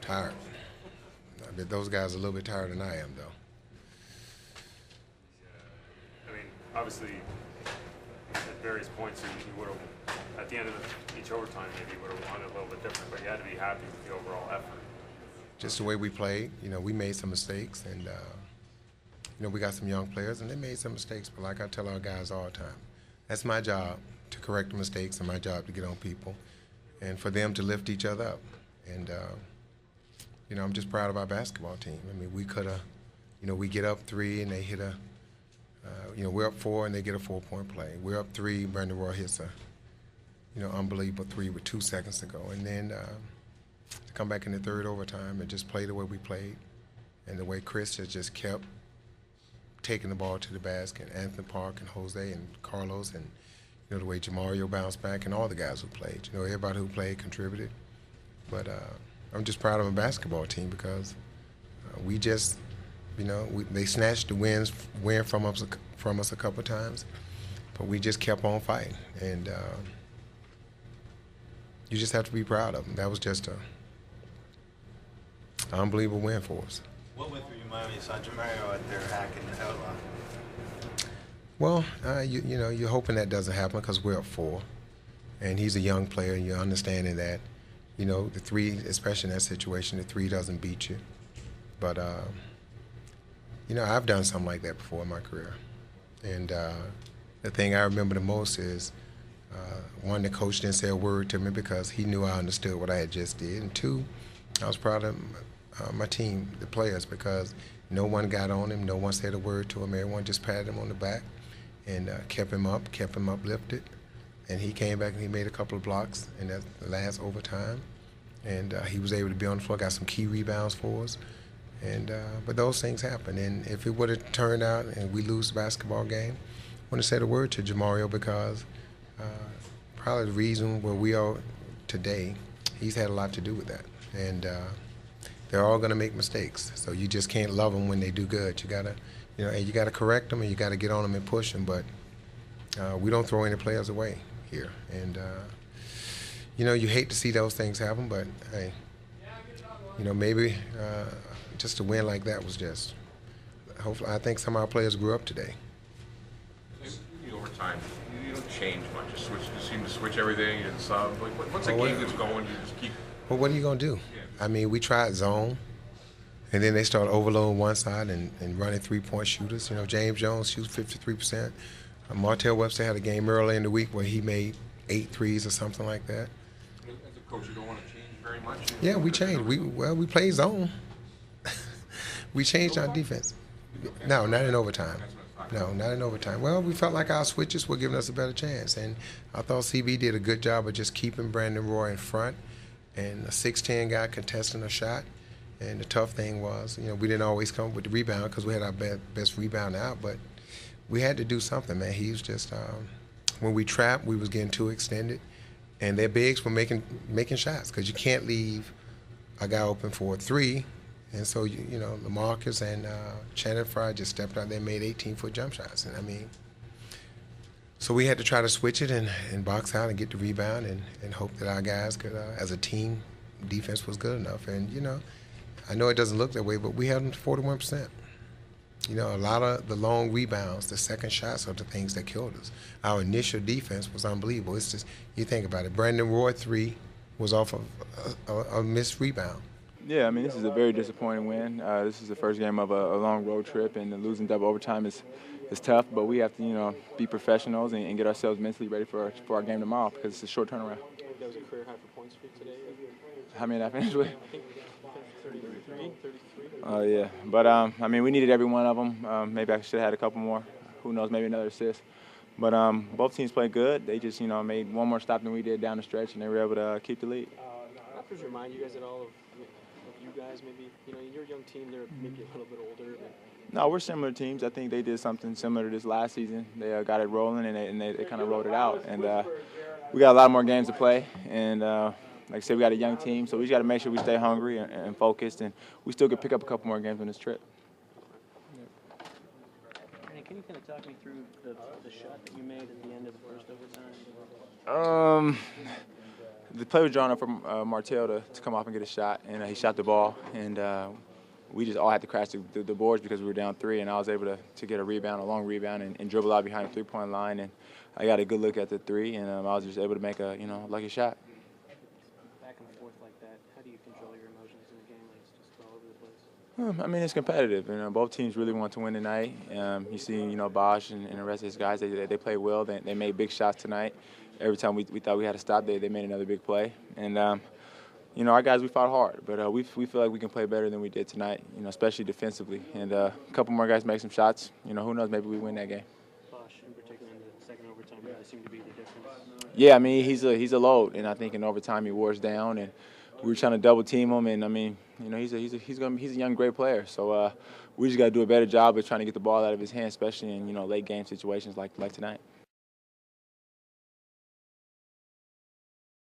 Tired. I bet those guys are a little bit tired than I am, though. I mean, obviously, at various points, you would have, at the end of each overtime, maybe you would have wanted a little bit different, but you had to be happy with the overall effort. Just the way we played, we made some mistakes, and we got some young players, and they made some mistakes. But like I tell our guys all the time, that's my job to correct the mistakes, and my job to get on people, and for them to lift each other up. And I'm just proud of our basketball team. I mean, we could have, we get up 3 and they hit we're up 4 and they get a 4-point play. We're up 3, Brandon Roy hits a, unbelievable 3 with 2 seconds to go, and then to come back in the third overtime and just play the way we played, and the way Chris has just kept taking the ball to the basket, Anthony Park and Jose and Carlos, and the way Jamario bounced back, and all the guys who played. Everybody who played contributed. But I'm just proud of a basketball team because we just, they snatched the win from us a couple of times, but we just kept on fighting, and you just have to be proud of them. That was just an unbelievable win for us. What went through your mind when you saw Jamario out there hacking the hell out? Well, you're hoping that doesn't happen because we're up 4, and he's a young player, and you're understanding that, the 3, especially in that situation, the 3 doesn't beat you. But, I've done something like that before in my career. And the thing I remember the most is, one, the coach didn't say a word to me because he knew I understood what I had just did. And 2, I was proud of my team, the players, because no one got on him, no one said a word to him. Everyone just patted him on the back and kept him uplifted. And he came back and he made a couple of blocks in that last overtime. And he was able to be on the floor, got some key rebounds for us. And but those things happen. And if it would have turned out and we lose the basketball game, I wouldn't have said a word to Jamario because probably the reason where we are today, he's had a lot to do with that. And they're all going to make mistakes. So you just can't love them when they do good. You got to, you got to correct them and you got to get on them and push them. But we don't throw any players away here. And, you hate to see those things happen, but, hey, maybe just a win like that was just, hopefully, I think some of our players grew up today. Over time, you don't change much. You seem to switch everything and sub. Once a game gets going, you just keep. Well, what are you going to do? Yeah. I mean, we tried zone, and then they start overloading one side and running 3-point shooters. James Jones shoots 53%. Martell Webster had a game early in the week where he made 8 threes or something like that. As a coach, you don't want to change very much? Yeah, we changed. We played zone. We changed our defense. No, not in overtime. No, not in overtime. Well, we felt like our switches were giving us a better chance, and I thought CB did a good job of just keeping Brandon Roy in front and a 6'10" guy contesting a shot. And the tough thing was, we didn't always come with the rebound because we had our best rebound out, but we had to do something, man. He was just, when we trapped, we was getting too extended, and their bigs were making shots because you can't leave a guy open for a 3. And so, LaMarcus and Channing Frye just stepped out there and made 18-foot jump shots. And, I mean, so we had to try to switch it and box out and get the rebound and hope that our guys could, as a team, defense was good enough. And, I know it doesn't look that way, but we held them to 41%. A lot of the long rebounds, the second shots are the things that killed us. Our initial defense was unbelievable. It's just, you think about it, Brandon Roy 3 was off of a missed rebound. Yeah, I mean, this is a very disappointing win. This is the first game of a long road trip, and losing double overtime is tough, but we have to, be professionals and get ourselves mentally ready for our game tomorrow because it's a short turnaround. That was a career high for points for you today. How many did I finish with? I think 33. Oh, yeah. But, I mean, we needed every one of them. Maybe I should have had a couple more. Who knows, maybe another assist. But both teams played good. They just, made one more stop than we did down the stretch, and they were able to keep the lead. Raptors remind you guys at all of you guys maybe? You're a young team. They're maybe a little bit older. But no, we're similar teams. I think they did something similar to this last season. They got it rolling, and they kind of rolled it out. And we got a lot more games to play. And like I said, we got a young team, so we just got to make sure we stay hungry and focused, and we still could pick up a couple more games on this trip. Can you kind of talk me through the shot that you made at the end of the first overtime? the play was drawn up from Martell to come off and get a shot, and he shot the ball, and we just all had to crash the boards because we were down 3, and I was able to get a rebound, a long rebound, and dribble out behind the three-point line, and I got a good look at the 3, and I was just able to make a lucky shot. Back and forth like that, how do you control your emotions in a game like it's just all over the place? I mean, it's competitive. Both teams really want to win tonight. You see, Bosch and the rest of his guys, they played well. They made big shots tonight. Every time we thought we had to stop, they made another big play. And, our guys, we fought hard. But we feel like we can play better than we did tonight, especially defensively. And a couple more guys make some shots. Who knows, maybe we win that game. Bosch, in particular, in the second overtime, guys seem to be the difference. Yeah, I mean, he's a load. And I think in overtime he wore us down. And we were trying to double team him. And, I mean, he's a young, great player. So we just got to do a better job of trying to get the ball out of his hands, especially in, late game situations like tonight.